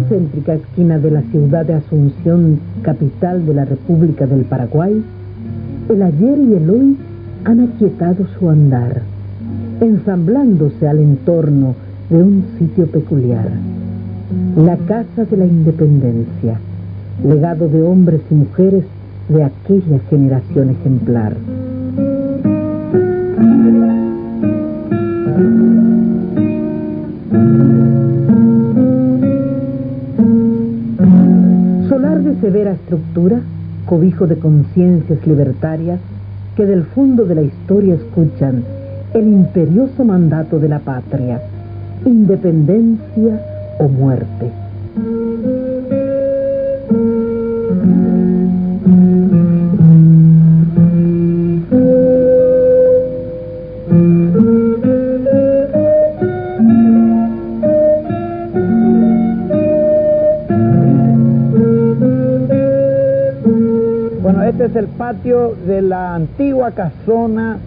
Céntrica esquina de la ciudad de Asunción, capital de la República del Paraguay, el ayer y el hoy han aquietado su andar, ensamblándose al entorno de un sitio peculiar, la Casa de la Independencia, legado de hombres y mujeres de aquella generación ejemplar. Solar de severa estructura, cobijo de conciencias libertarias que del fondo de la historia escuchan el imperioso mandato de la patria, independencia o muerte. Este es el patio de la antigua casona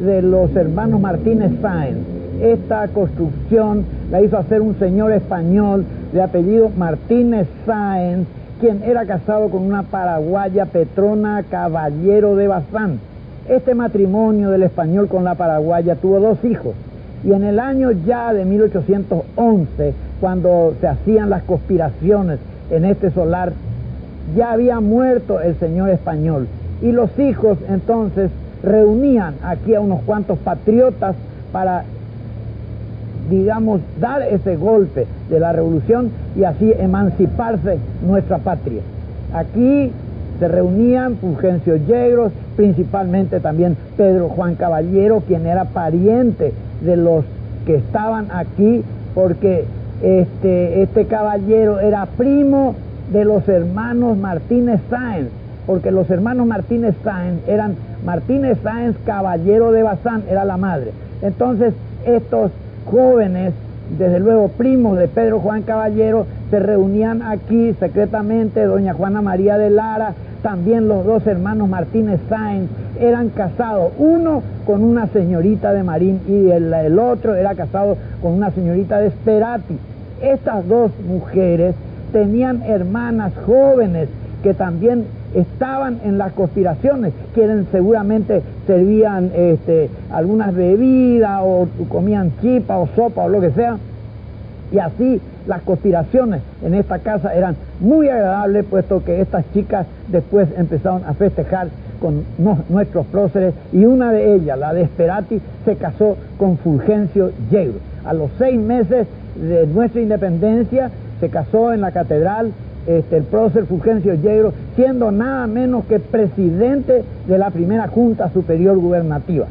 de los hermanos Martínez Sáenz. Esta construcción la hizo hacer un señor español de apellido Martínez Sáenz, quien era casado con una paraguaya, Petrona Caballero de Bazán. Este matrimonio del español con la paraguaya tuvo 2 hijos, y en el año ya de 1811, cuando se hacían las conspiraciones en este solar, ya había muerto el señor español, y los hijos entonces reunían aquí a unos cuantos patriotas para, digamos, dar ese golpe de la revolución y así emanciparse nuestra patria. Aquí se reunían Fulgencio Yegros, principalmente también Pedro Juan Caballero, quien era pariente de los que estaban aquí, porque este caballero era primo de los hermanos Martínez Sáenz, porque los hermanos Martínez Sáenz eran Martínez Sáenz Caballero de Bazán, era la madre. Entonces estos jóvenes, desde luego primos de Pedro Juan Caballero, se reunían aquí secretamente. Doña Juana María de Lara, también los 2 hermanos Martínez Sáenz eran casados, uno con una señorita de Marín y el otro era casado con una señorita de Esperati. Estas 2 mujeres tenían hermanas jóvenes que también estaban en las conspiraciones, quienes seguramente servían algunas bebidas o comían chipa o sopa o lo que sea, y así las conspiraciones en esta casa eran muy agradables, puesto que estas chicas después empezaron a festejar con nuestros próceres, y una de ellas, la de Esperati, se casó con Fulgencio Yegros. A los 6 meses de nuestra independencia se casó en la catedral el prócer Fulgencio Yegros, siendo nada menos que presidente de la primera Junta Superior Gubernativa.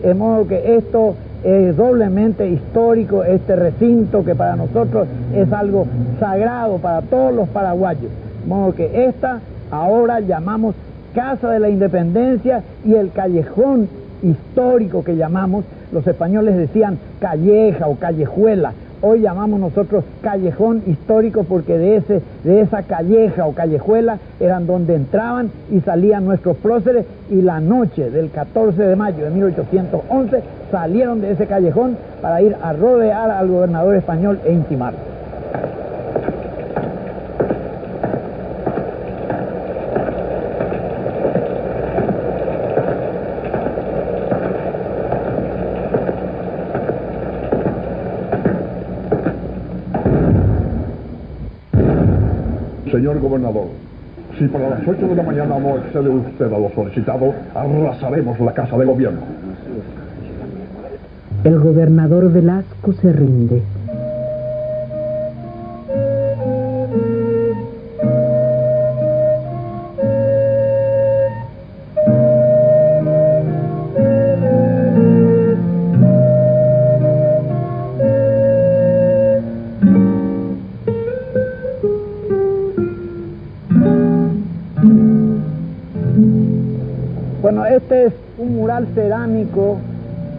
De modo que esto es doblemente histórico, este recinto que para nosotros es algo sagrado para todos los paraguayos. De modo que esta ahora llamamos Casa de la Independencia, y el callejón histórico que llamamos, los españoles decían calleja o callejuela. Hoy llamamos nosotros callejón histórico porque de esa calleja o callejuela eran donde entraban y salían nuestros próceres, y la noche del 14 de mayo de 1811 salieron de ese callejón para ir a rodear al gobernador español e intimarlo. Señor gobernador, si para las 8 de la mañana no excede usted a lo solicitado, arrasaremos la casa de gobierno. El gobernador Velasco se rinde. un mural cerámico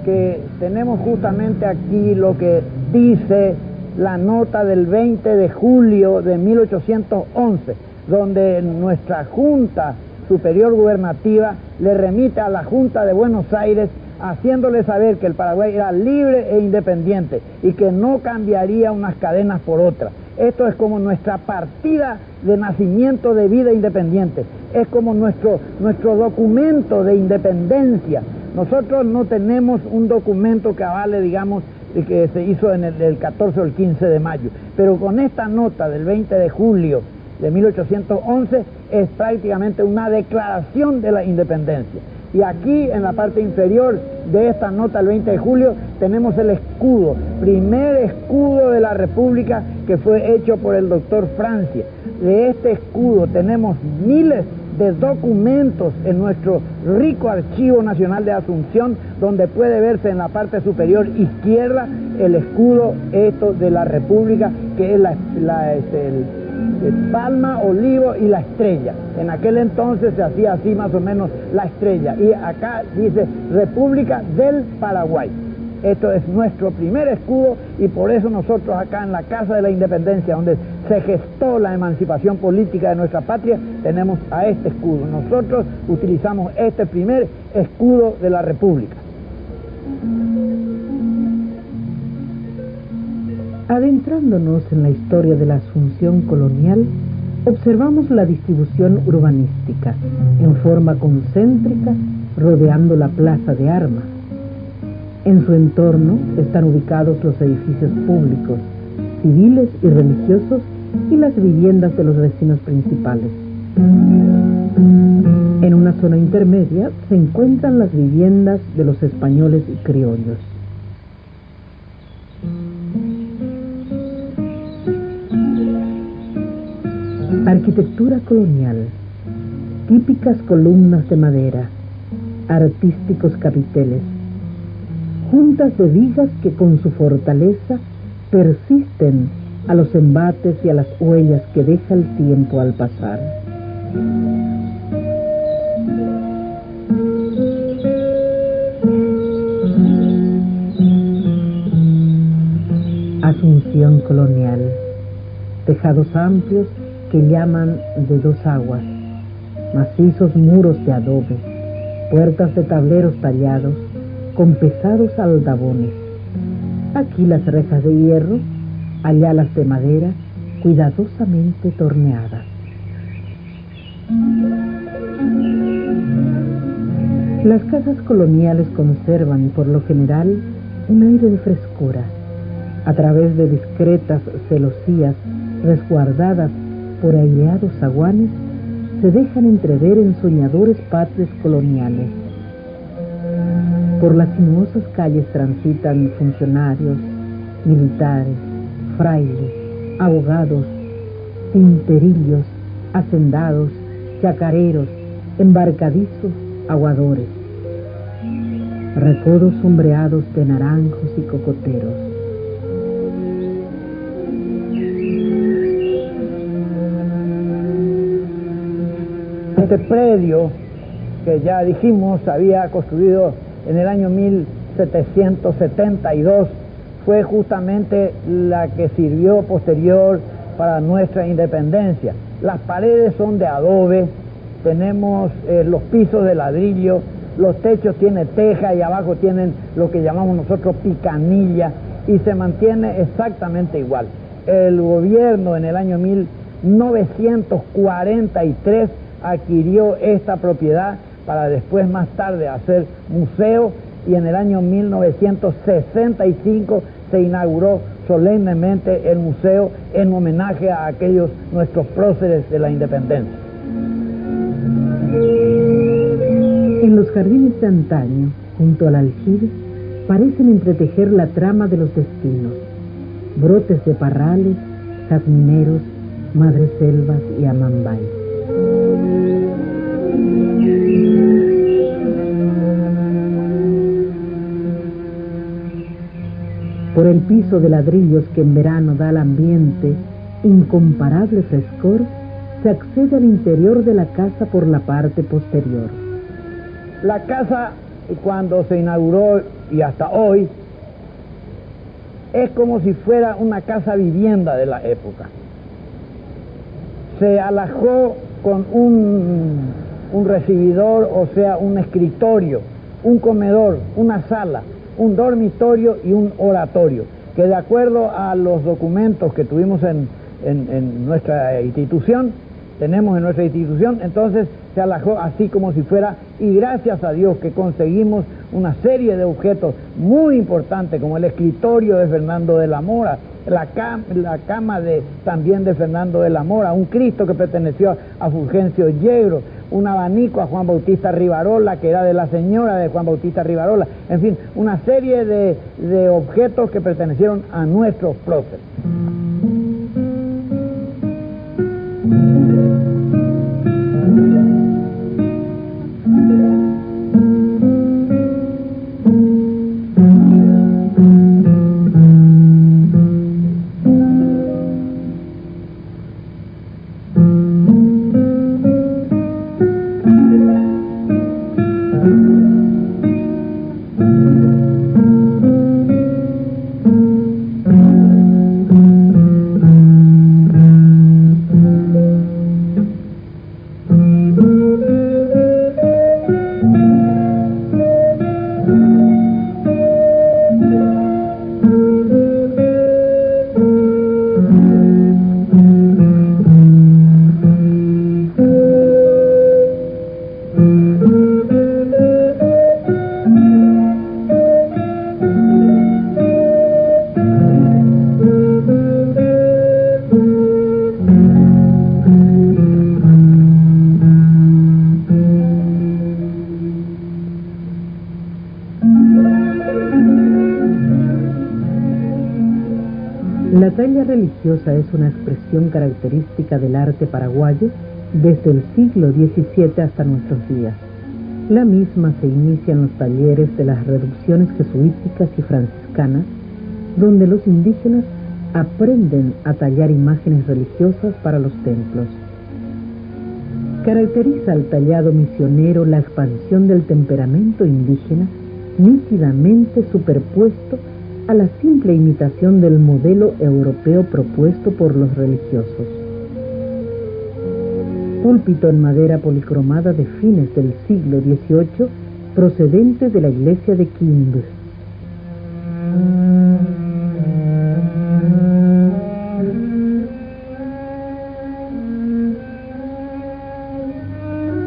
que tenemos justamente aquí lo que dice la nota del 20 de julio de 1811, donde nuestra Junta Superior Gubernativa le remite a la Junta de Buenos Aires haciéndole saber que el Paraguay era libre e independiente y que no cambiaría unas cadenas por otras. Esto es como nuestra partida de nacimiento de vida independiente, es como nuestro documento de independencia. Nosotros no tenemos un documento que avale, digamos, que se hizo en el 14 o el 15 de mayo, pero con esta nota del 20 de julio de 1811 es prácticamente una declaración de la independencia. Y aquí en la parte inferior de esta nota del 20 de julio tenemos el escudo, primer escudo de la República que fue hecho por el doctor Francia. De este escudo tenemos miles de documentos en nuestro rico Archivo Nacional de Asunción, donde puede verse en la parte superior izquierda el escudo de la República, que es el palma, olivo y la estrella. En aquel entonces se hacía así más o menos la estrella, y acá dice República del Paraguay. Esto es nuestro primer escudo, y por eso nosotros acá en la Casa de la Independencia, donde se gestó la emancipación política de nuestra patria, tenemos a este escudo. Nosotros utilizamos este primer escudo de la República. Adentrándonos en la historia de la Asunción colonial, observamos la distribución urbanística en forma concéntrica rodeando la Plaza de Armas. En su entorno están ubicados los edificios públicos, civiles y religiosos y las viviendas de los vecinos principales. En una zona intermedia se encuentran las viviendas de los españoles y criollos. Arquitectura colonial, típicas columnas de madera, artísticos capiteles, juntas de vigas que con su fortaleza persisten a los embates y a las huellas que deja el tiempo al pasar. Asunción colonial, tejados amplios que llaman de dos aguas, macizos muros de adobe, puertas de tableros tallados con pesados aldabones. Aquí las rejas de hierro, allá las de madera, cuidadosamente torneadas. Las casas coloniales conservan, por lo general, un aire de frescura. A través de discretas celosías resguardadas por aireados zaguanes, se dejan entrever ensoñadores patrios coloniales. Por las sinuosas calles transitan funcionarios, militares, frailes, abogados, tinterillos, hacendados, chacareros, embarcadizos, aguadores, recodos sombreados de naranjos y cocoteros. Este predio, que ya dijimos había construido en el año 1772, fue justamente la que sirvió posterior para nuestra independencia. Las paredes son de adobe, tenemos los pisos de ladrillo, los techos tienen teja y abajo tienen lo que llamamos nosotros picanilla, y se mantiene exactamente igual. El gobierno en el año 1943 adquirió esta propiedad para después más tarde hacer museo, y en el año 1965 se inauguró solemnemente el museo en homenaje a aquellos nuestros próceres de la independencia. En los jardines de antaño, junto al aljibe, parecen entretejer la trama de los destinos, brotes de parrales, jazmineros, madreselvas y amambay. Por el piso de ladrillos que en verano da al ambiente incomparable frescor, se accede al interior de la casa por la parte posterior. La casa cuando se inauguró y hasta hoy, es como si fuera una casa vivienda de la época. Se alajó con un recibidor, o sea, un escritorio, un comedor, una sala, un dormitorio y un oratorio, que de acuerdo a los documentos que tuvimos en nuestra institución, entonces se alajó así como si fuera, y gracias a Dios que conseguimos una serie de objetos muy importantes, como el escritorio de Fernando de la Mora, la cama también de Fernando de la Mora, un Cristo que perteneció a Fulgencio Yegro, un abanico a Juan Bautista Rivarola, que era de la señora de Juan Bautista Rivarola, en fin, una serie de objetos que pertenecieron a nuestros próceres. La talla religiosa es una expresión característica del arte paraguayo desde el siglo XVII hasta nuestros días. La misma se inicia en los talleres de las reducciones jesuíticas y franciscanas, donde los indígenas aprenden a tallar imágenes religiosas para los templos. Caracteriza al tallado misionero la expansión del temperamento indígena, nítidamente superpuesto a la simple imitación del modelo europeo propuesto por los religiosos. Púlpito en madera policromada de fines del siglo XVIII, procedente de la iglesia de Quimby.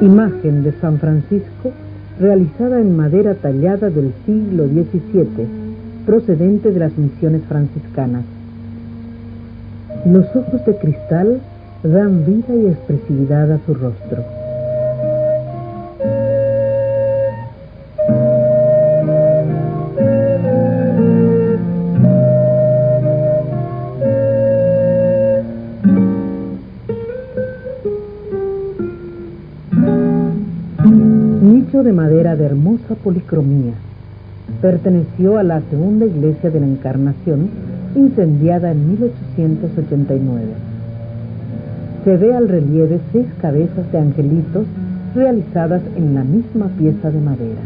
Imagen de San Francisco, realizada en madera tallada del siglo XVII, procedente de las misiones franciscanas. Los ojos de cristal dan vida y expresividad a su rostro. Nicho de madera de hermosa policromía. Perteneció a la segunda iglesia de la Encarnación, incendiada en 1889. Se ve al relieve 6 cabezas de angelitos realizadas en la misma pieza de madera.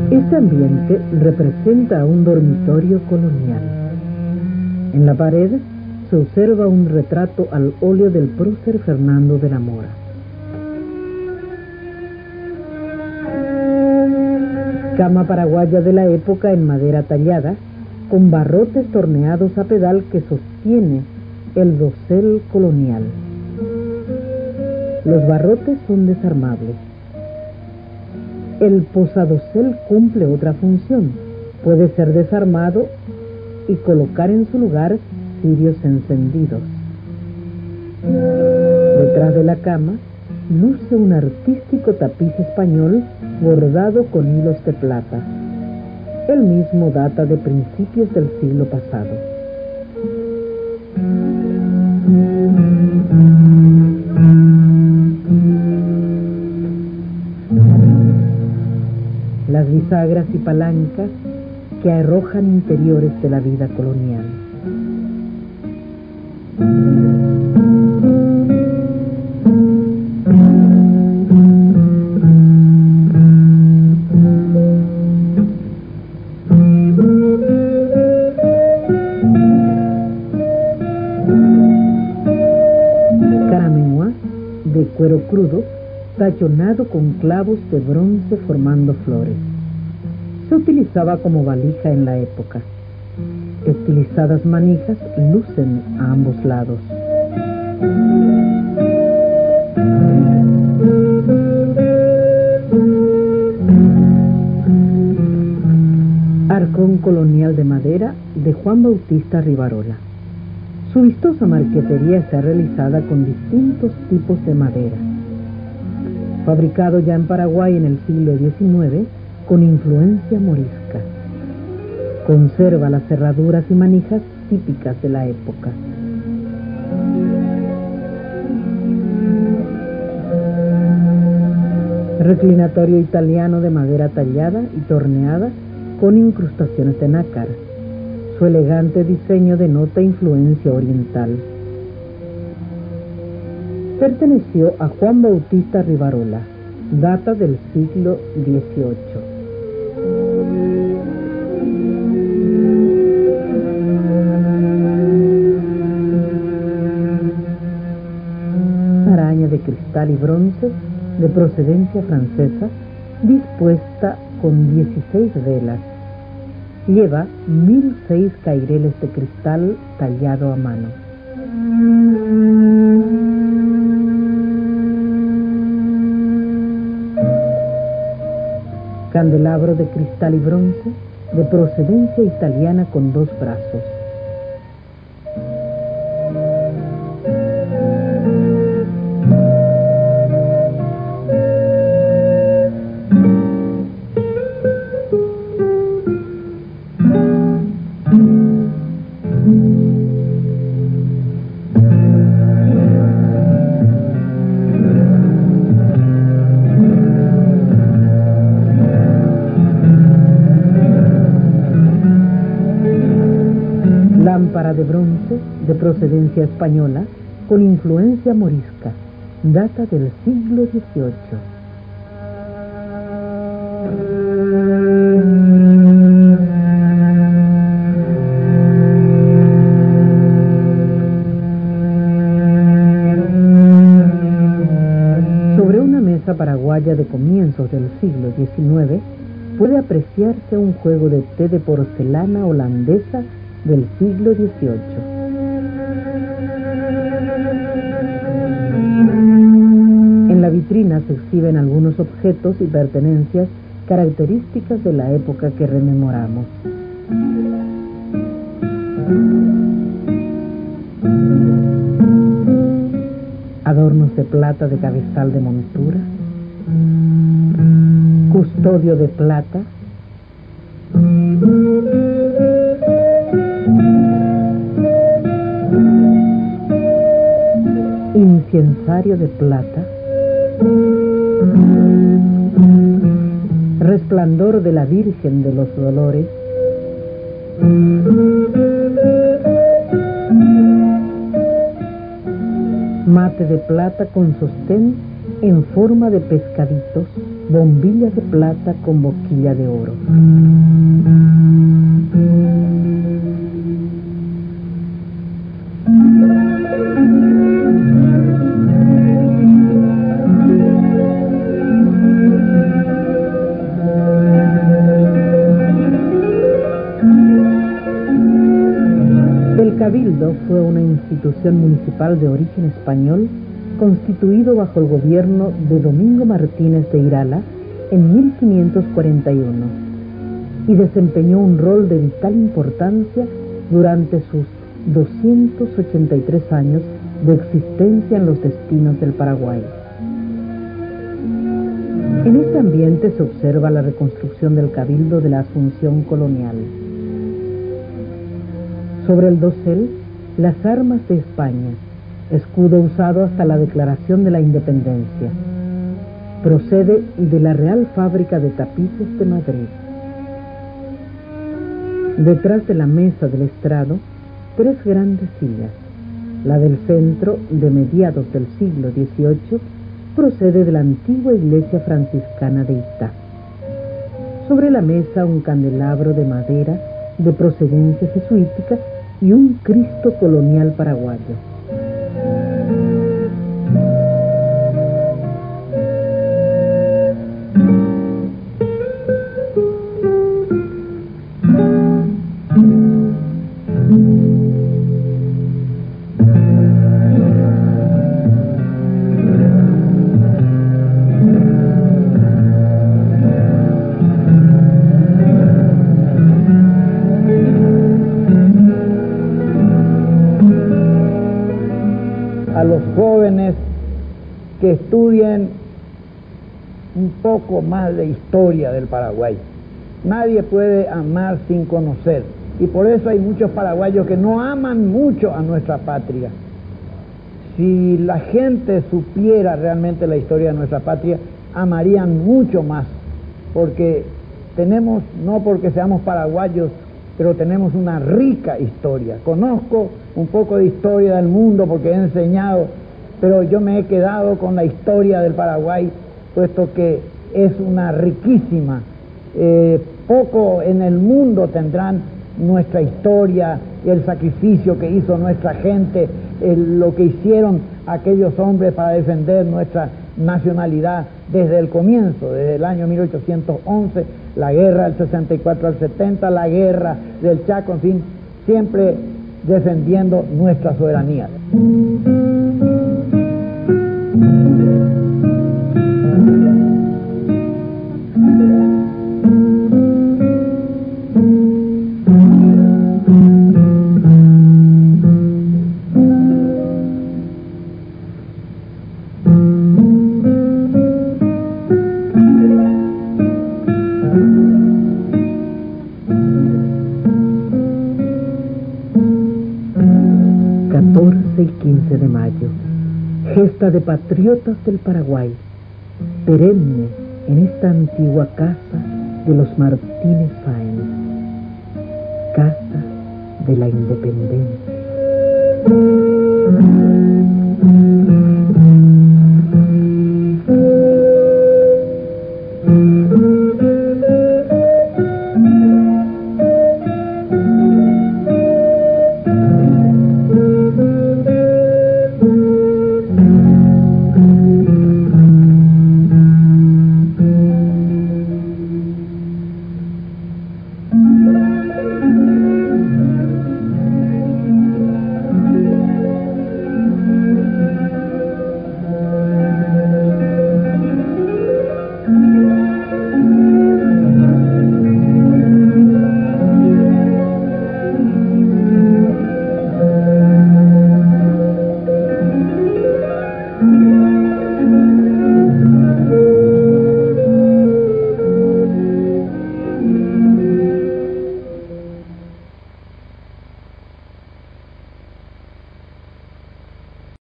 Este ambiente representa a un dormitorio colonial. En la pared se observa un retrato al óleo del prócer Fernando de la Mora. Cama paraguaya de la época en madera tallada, con barrotes torneados a pedal que sostiene el dosel colonial. Los barrotes son desarmables. El posadosel cumple otra función. Puede ser desarmado y colocar en su lugar cirios encendidos. Detrás de la cama luce un artístico tapiz español bordado con hilos de plata. El mismo data de principios del siglo pasado. las bisagras y palancas que arrojan interiores de la vida colonial. Caramenguá, de cuero crudo, tallonado con clavos de bronce formando flores. Se utilizaba como valija en la época. Estilizadas manijas lucen a ambos lados. Arcón colonial de madera de Juan Bautista Rivarola. Su vistosa marquetería está realizada con distintos tipos de madera. Fabricado ya en Paraguay en el siglo XIX con influencia morisca. Conserva las cerraduras y manijas típicas de la época. Reclinatorio italiano de madera tallada y torneada con incrustaciones de nácar. Su elegante diseño denota influencia oriental. Perteneció a Juan Bautista Rivarola, data del siglo XVIII. Araña de cristal y bronce de procedencia francesa, dispuesta con 16 velas. Lleva 1006 caireles de cristal tallado a mano. Candelabro de cristal y bronce de procedencia italiana con 2 brazos. Lámpara de bronce de procedencia española con influencia morisca, data del siglo XVIII. Sobre una mesa paraguaya de comienzos del siglo XIX puede apreciarse un juego de té de porcelana holandesa del siglo XVIII. En la vitrina se exhiben algunos objetos y pertenencias características de la época que rememoramos. Adornos de plata de cabezal de montura, custodio de plata, incensario de plata, resplandor de la Virgen de los Dolores, mate de plata con sostén en forma de pescaditos, bombilla de plata con boquilla de oro. El Cabildo fue una institución municipal de origen español constituido bajo el gobierno de Domingo Martínez de Irala en 1541 y desempeñó un rol de vital importancia durante sus 283 años de existencia en los destinos del Paraguay. En este ambiente se observa la reconstrucción del Cabildo de la Asunción colonial. Sobre el dosel, las armas de España, escudo usado hasta la declaración de la independencia. Procede de la Real Fábrica de Tapices de Madrid. Detrás de la mesa del estrado, 3 grandes sillas. La del centro, de mediados del siglo XVIII, procede de la antigua iglesia franciscana de Itá. Sobre la mesa, un candelabro de madera de procedencia jesuítica y un Cristo colonial paraguayo. A los jóvenes que estudien un poco más de historia del Paraguay. Nadie puede amar sin conocer, y por eso hay muchos paraguayos que no aman mucho a nuestra patria. Si la gente supiera realmente la historia de nuestra patria, amarían mucho más, porque tenemos, no porque seamos paraguayos, pero tenemos una rica historia. Conozco un poco de historia del mundo porque he enseñado, pero yo me he quedado con la historia del Paraguay, puesto que es una riquísima. Poco en el mundo tendrán nuestra historia, el sacrificio que hizo nuestra gente, lo que hicieron aquellos hombres para defender nuestra nacionalidad desde el comienzo, desde el año 1811, la guerra del 64 al 70, la guerra del Chaco, en fin, siempre defendiendo nuestra soberanía. Y 15 de mayo, gesta de patriotas del Paraguay, perenne en esta antigua casa de los Martínez Sáenz, casa de la independencia.